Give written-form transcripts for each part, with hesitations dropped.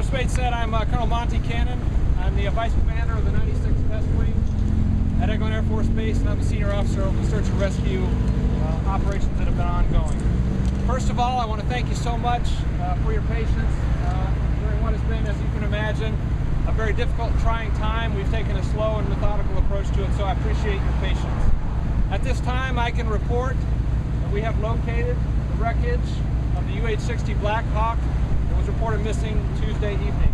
Spade said, I'm Colonel Monty Cannon. I'm the Vice Commander of the 96th Best Wing at Eglin Air Force Base, and I'm a Senior Officer of the search and rescue operations that have been ongoing. First of all, I want to thank you so much for your patience during what has been, as you can imagine, a very difficult and trying time. We've taken a slow and methodical approach to it, so I appreciate your patience. At this time, I can report that we have located the wreckage of the UH-60 Black Hawk that was reported missing Tuesday evening.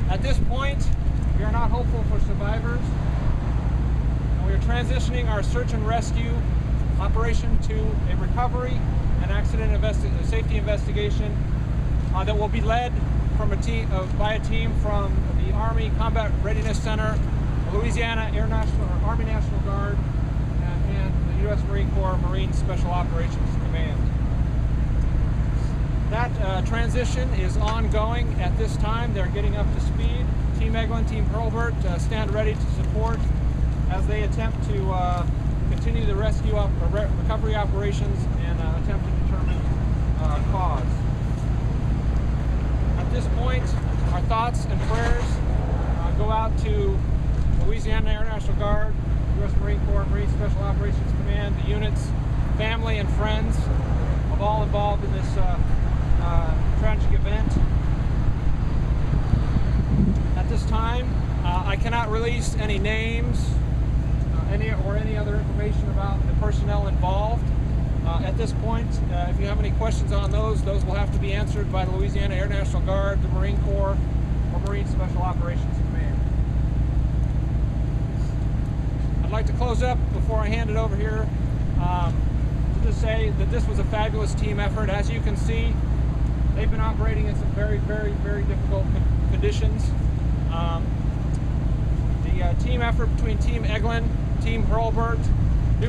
At this point, we are not hopeful for survivors, and we are transitioning our search and rescue operation to a recovery and accident safety investigation that will be led from by a team from the Army Combat Readiness Center, Louisiana Army National Guard, and the U.S. Marine Corps Marine Special Operations Command. That transition is ongoing at this time. They're getting up to speed. Team Eglin, Team Hurlburt stand ready to support as they attempt to continue the recovery operations and attempt to determine cause. At this point, our thoughts and prayers go out to Louisiana Air National Guard, U.S. Marine Corps Marine Special Operations Command, the units, family, and friends of all involved in this tragic event. At this time, I cannot release any names any other information about the personnel involved. At this point, if you have any questions on those will have to be answered by the Louisiana Air National Guard, the Marine Corps, or Marine Special Operations Command. I'd like to close up before I hand it over here to just say that this was a fabulous team effort. As you can see, they've been operating in some very, very, very difficult conditions. The team effort between Team Eglin, Team Hurlburt, the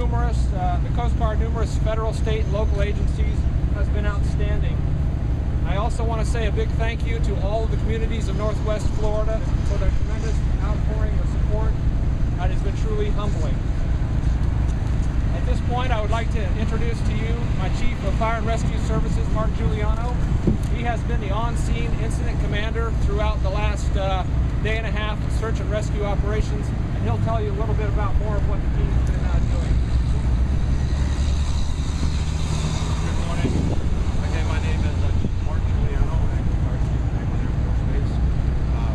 Coast Guard, numerous federal, state, and local agencies has been outstanding. I also want to say a big thank you to all of the communities of Northwest Florida for their tremendous outpouring of support. That has been truly humbling. At this point, I would like to introduce to you my Chief of Fire and Rescue Services, Mark Giuliano. He has been the on-scene incident commander throughout the last day and a half of search and rescue operations, and he'll tell you a little bit about more of what the team has been doing. Good morning. Again, my name is Mark Giuliano. I'm our Chief of Eglin Air Force Base.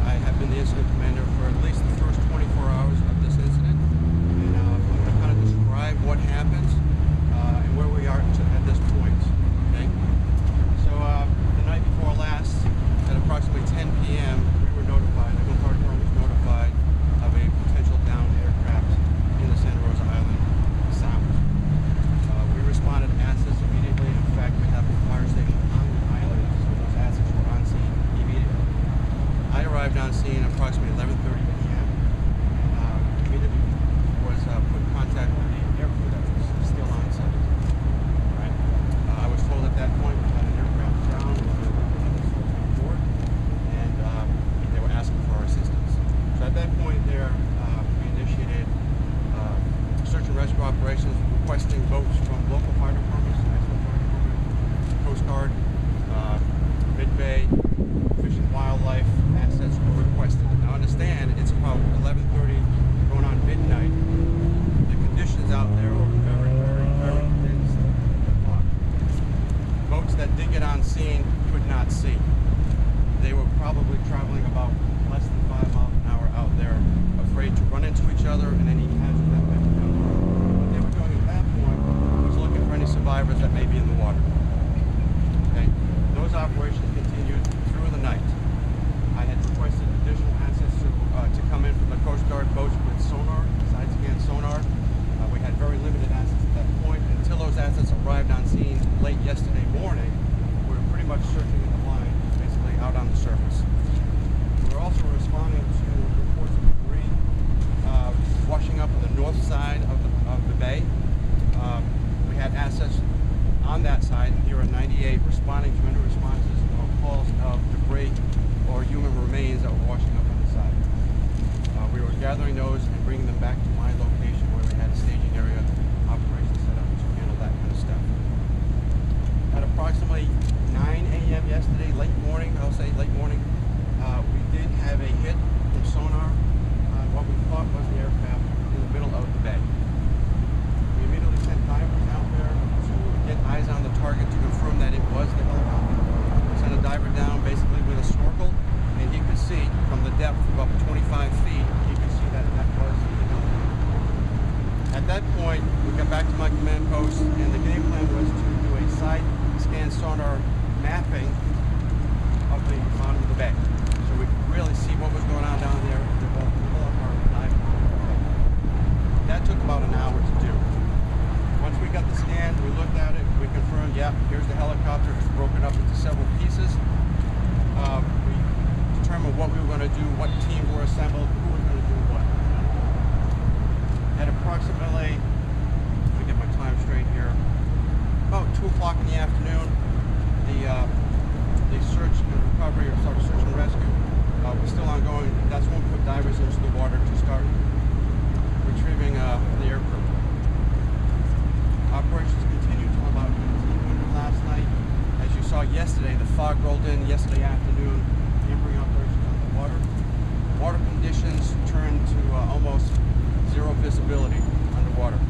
I have been the incident commander for at least the first 24 hours of this incident, and I'm going to kind of describe what happened and where we are at this point. Okay. So the night before last, at approximately 10 p.m., we were notified. Eglin Fire Department was notified of a potential downed aircraft in the Santa Rosa Island Sound. We responded assets immediately. In fact, we have a fire station on the island, so those assets were on scene immediately. I arrived on scene approximately 11:30 p.m. Immediately was put in contact with the air crew that was still on site. Right? I was told at that point we had an aircraft down on board, and they were asking for our assistance. So at that point there, we initiated search and rescue operations, requesting boats from local fire departments, National Fire Department, Coast Guard, Mid-Bay, Fish and Wildlife assets were requested. Now understand, it's about 11:30, going on midnight. The conditions out there are very, very, very dense. Boats that did get on scene could not see. They were probably traveling about less than 5 miles an hour out there, afraid to run into each other and any hazard that might come. What they were doing at that point was looking for any survivors that may be in the water. Okay, those operations continued through the night. I had requested additional assets to come in from the Coast Guard boats with sonar, side scan sonar. We had very limited assets at that point until those assets arrived on scene late yesterday morning. We were pretty much searching in the line, basically out on the surface. We were also responding to reports of debris washing up on the north side of the bay. We had assets on that side, and here are 98 responding to any responses or calls of debris or human remains that were washing up on the side. We were gathering those and bringing them back to my location where we had a staging area operation set up to handle that kind of stuff. At approximately 9 a.m. yesterday, late morning, I'll say late what we were going to do, what teams were assembled, who was going to do what. At approximately, let me get my time straight here, about 2 o'clock in the afternoon, the search and recovery, or search and rescue, was still ongoing. That's when we put divers into the water to start retrieving the air crew. Operations continued until about 1800 last night. As you saw yesterday, the fog rolled in yesterday afternoon, hampering operations on the water. Water conditions turned to almost zero visibility underwater.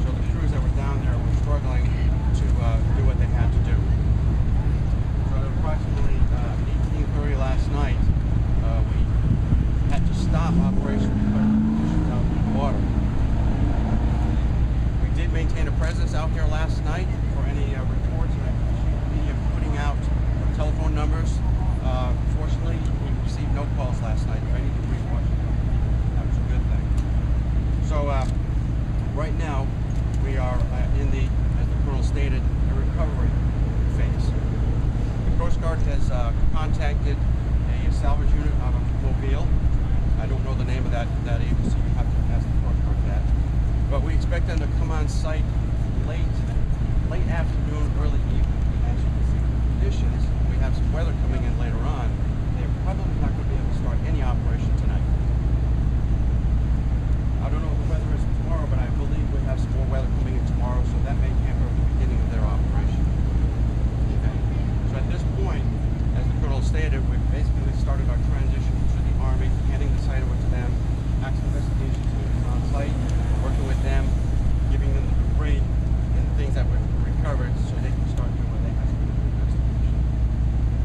So the crews that were down there were struggling to do what they had to do. So at approximately 18:30 last night, we had to stop operations because of the conditions out in the water. We did maintain a presence out here last night for any reports, and I appreciate the media putting out telephone numbers. Fortunately, we received no calls last night for any debris washing out. That was a good thing. So right now, we are in the, as the Colonel stated, a recovery phase. The Coast Guard has contacted a salvage unit out of Mobile. I don't know the name of that agency. You have to ask the Coast Guard that. But we expect them to come on site late afternoon, early evening. And as you can see, the conditions, we have some weather coming in later on. They're probably not going to be able to start any operation tonight. I don't know what the weather is tomorrow, but I believe we have some more weather coming in tomorrow, so that may hamper the beginning of their operation. Okay. So at this point, as the Colonel stated, we've basically started our transition to the Army, handing the site over to them. Accident investigation team is on site, working with them, giving them the debris and things that were recovered so they can start doing what they have to do with the investigation.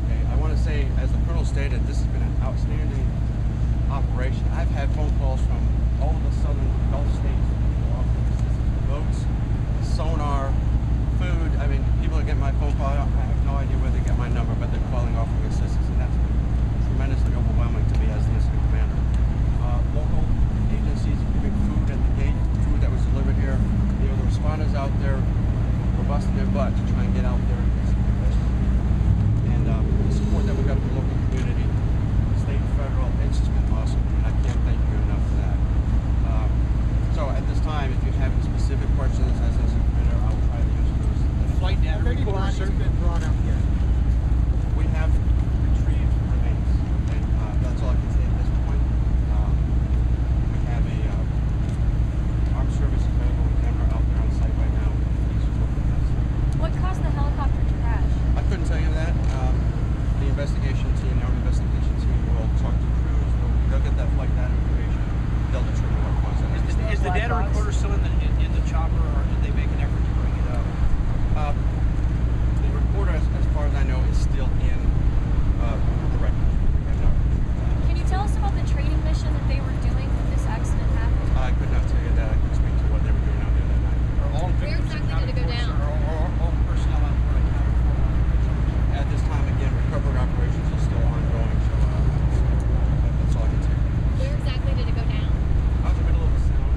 Okay. I want to say, as the Colonel stated, this has been an outstanding operation. I've had phone calls from all of the southern Gulf states offering assistance, boats, sonar, food. I mean, people are getting my phone call. I have no idea where they get my number, but they're calling offering assistance, and that's been tremendously overwhelming to me as the incident commander. Local agencies giving food at the gate, food that was delivered here. You know, the responders out there were busting their butt to try and get out there and get some rescue. And the support that we got from the local community, state and federal, it's just been awesome, and I can't thank you enough for that. So at this time, if you have any specific questions as a commander, I will try to answer those. The flight data records have been brought up yet? We have retrieved remains. Okay, that's all I can say at this point. We have a armed services medical examiner out there on site right now. He's looking at this. What caused the helicopter to crash? I couldn't tell you that. The investigation team, the Army investigation team, will talk to crews. They'll get that flight data information. They'll determine what caused that. Is the data recorder still in the chopper, or did they make an effort to bring it up? The recorder, as far as I know, is still in the record. Can you tell us about the training mission that they were doing when this accident happened? I could not tell you that. I could speak to what they were doing out there that night. Are all Where victims exactly accounted did it go for, down? sir? Or all personnel out there accounted for? At this time, again, recovery operations are still ongoing, so that's all I can say. Where exactly did it go down? Out in the middle of the sound,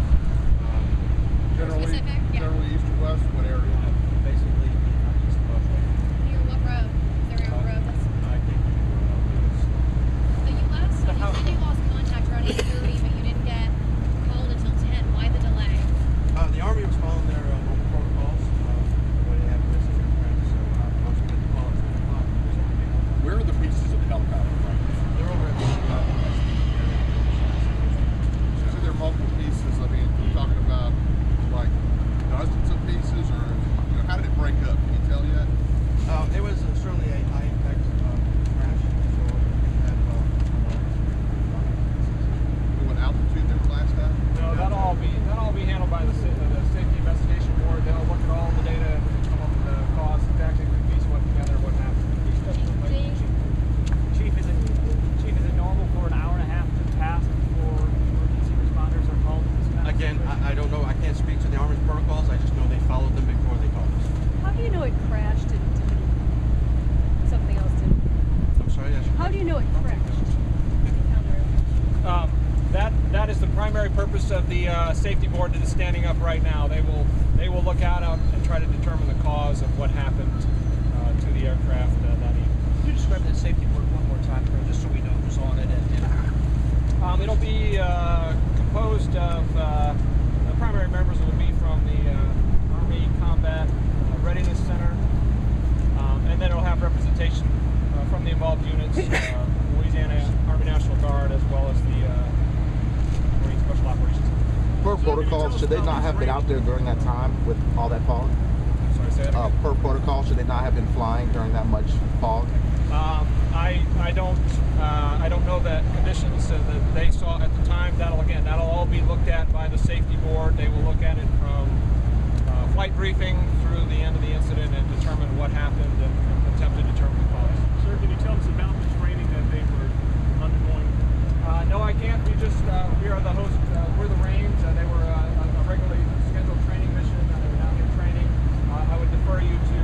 Specific? Yeah. Generally east or west, what area? basically east of us. Near what road? Is there a road that's... I think So you said you lost contact around 8:30, but you didn't get called until 10. Why the delay? the Army was following their normal protocols, the way they have listed their friends. So once we get the call at 10 o'clock, Where are the pieces of the helicopter right now? they're over at the So there are multiple pieces. I mean, we're talking about like dozens of pieces, or how did it break up? Can you tell yet? It was certainly a high impact crash. So we had What altitude they were last at? No, that'll all be handled by the Safety Investigation Board. They'll look at all the data and come up with the cause, exactly piece what together, what happened. Chief, is it normal for an hour and a half to pass before emergency responders are called? Again, I don't know. I can't speak to the Army's protocols. I just know they followed them before they called us. How do you know it crashed and something else didn't? I'm sorry. Yes. How do you know it crashed? That is the primary purpose of the safety board that is standing up right now. They will look out and try to determine the cause of what happened to the aircraft that evening. Can you describe that safety board one more time, just so we know who's on it and Force, Louisiana Army National Guard, as well as the Marine Special Operations. Per protocol, should they not have been out there during that time with all that fog? Sorry, say that again? Per protocol, should they not have been flying during that much fog? I don't know the conditions that they saw at the time. That'll all be looked at by the safety board. They will look at it from flight briefing through the end of the incident and determine what happened and attempt to determine the cause. Sir, can you tell us about the training that they were undergoing? No, I can't. We are the host. We're the Rains. They were a regularly scheduled training mission. They were down here training. I would defer you to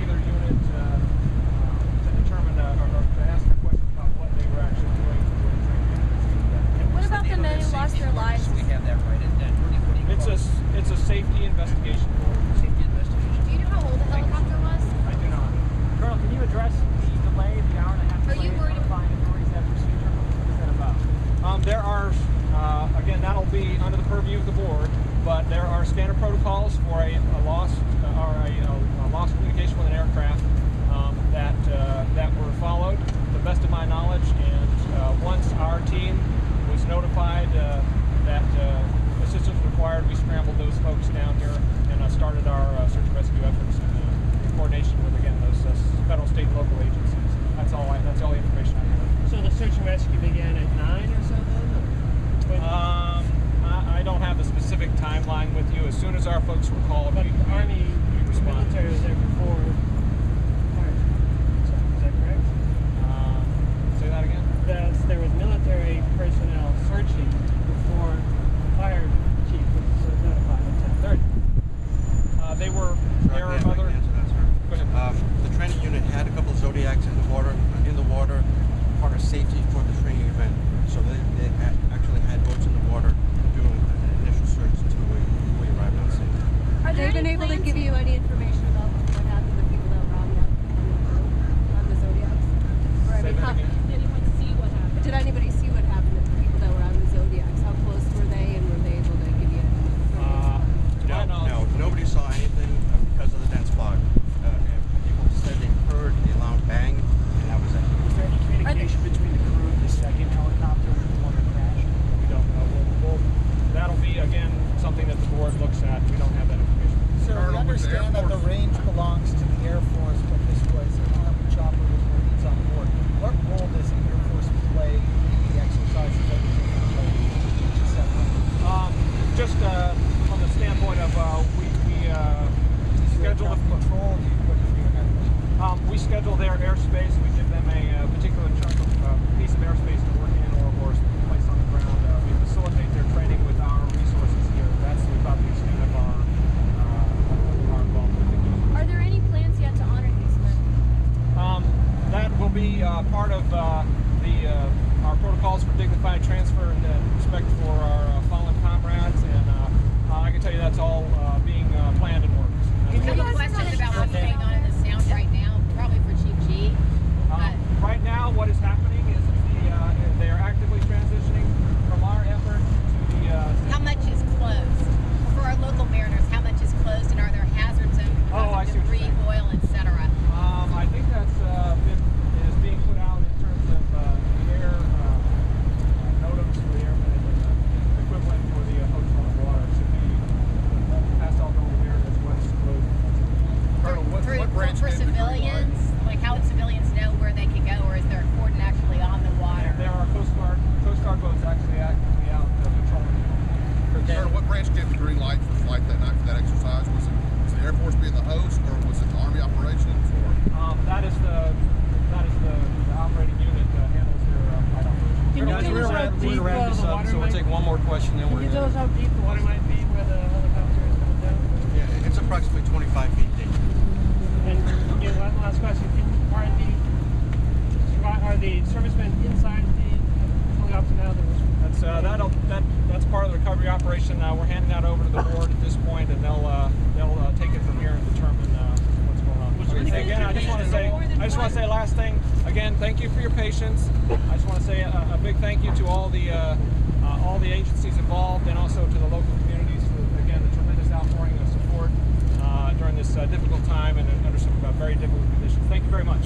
either unit to determine or to ask a question about what they were actually doing during training. What about the men who lost their lives? We have that right in that. What do you call it? It's a safety investigation board. Safety investigation. Do you know how old the helicopter was? I do not. Colonel, can you address the delay, the hour and a half Are delay you worried in finding authorities that procedure? What is that about? There are, again, that'll be under the purview of the board, but there are standard protocols for a lost communication with an aircraft that were followed, to the best of my knowledge. And once our team was notified that assistance required, we scrambled those folks down here and started our search and rescue efforts in coordination with, again, those federal, state, and local agencies. That's all the information I have. So the search and rescue began at 9 or something? I don't have the specific timeline with you. As soon as our folks were called, But we the Army, responded. military was there before. Is that correct? Say that again? There was military personnel searching before the fire chief was notified at 10:30. There are I can other. answer that, sir. Go ahead. The training unit had a couple of Zodiacs in the water, part of safety for the training event. So they actually had boats in the water doing an initial search until we arrived on scene. Are they been able to give you any information about what happened to the people that were on the Zodiacs? Or, I Say mean, that again. did anyone see what happened? Did anybody see what happened to the people that were on the Zodiacs? How close were they, and were they able to give you information? No, nobody saw anything because of the dense fog. And people said they heard a loud bang, and that was it. Was there any communication between the crew of the second helicopter and the one that crashed? We don't know. That'll be, again, something that the board looks at. We don't have that information. Sir, we Colonel, with the Air understand that the Force- range belongs to the Air Force, but this was an Army chopper with Marines on board. What role does the Air Force play in the exercises that you're taking place? Just from the standpoint of we schedule Patrol, we schedule their airspace. We give them a particular chunk of piece of airspace to work in or place on the ground. We facilitate their training with our resources here. That's about the extent of our involvement. Are there any plans yet to honor these men? That will be part of our protocols for dignified transfer and respect for our fallen comrades, and I can tell you that's all being planned and worked. I have a question about what's going on in the sound right now, probably for Chief G. Right now, what is happening is they are actively transitioning from our effort to the. How much is closed? For our local mariners, how much is closed, and are there hazard zones Oh, I because see of what you're debris, saying. oil, etc.? I think that's is being put out in terms of the air NOTAMs for the airmen and the equivalent for the folks on the water. It should be passed out to all the mariners what's closed. Colonel, what branch For gave the green light? civilians, like how would civilians know where they can go, or is there a cordon actually on the water? There are Coast Guard boats actually actively out patrolling. Colonel, what branch gave the green light for flight that night for that exercise? Was the Air Force being the host, or was it the Army operations, or? That is the operating unit handles their flight operations. Can you tell us how deep the water might be? one more question, then Can you tell us how deep the water might be where the helicopter is going down? Yeah, it's approximately 25 feet deep. And one last question: Are the servicemen inside the helicopter now? That's part of the recovery operation. We're handing that over to the board at this point, and they'll take it from here and determine what's going on. Again, I just want to say last thing. Again, thank you for your patience. I just want to say a big thank you to all the agencies involved, and also to the local communities for, again, the tremendous outpouring of support during this difficult time and under some very difficult conditions. Thank you very much.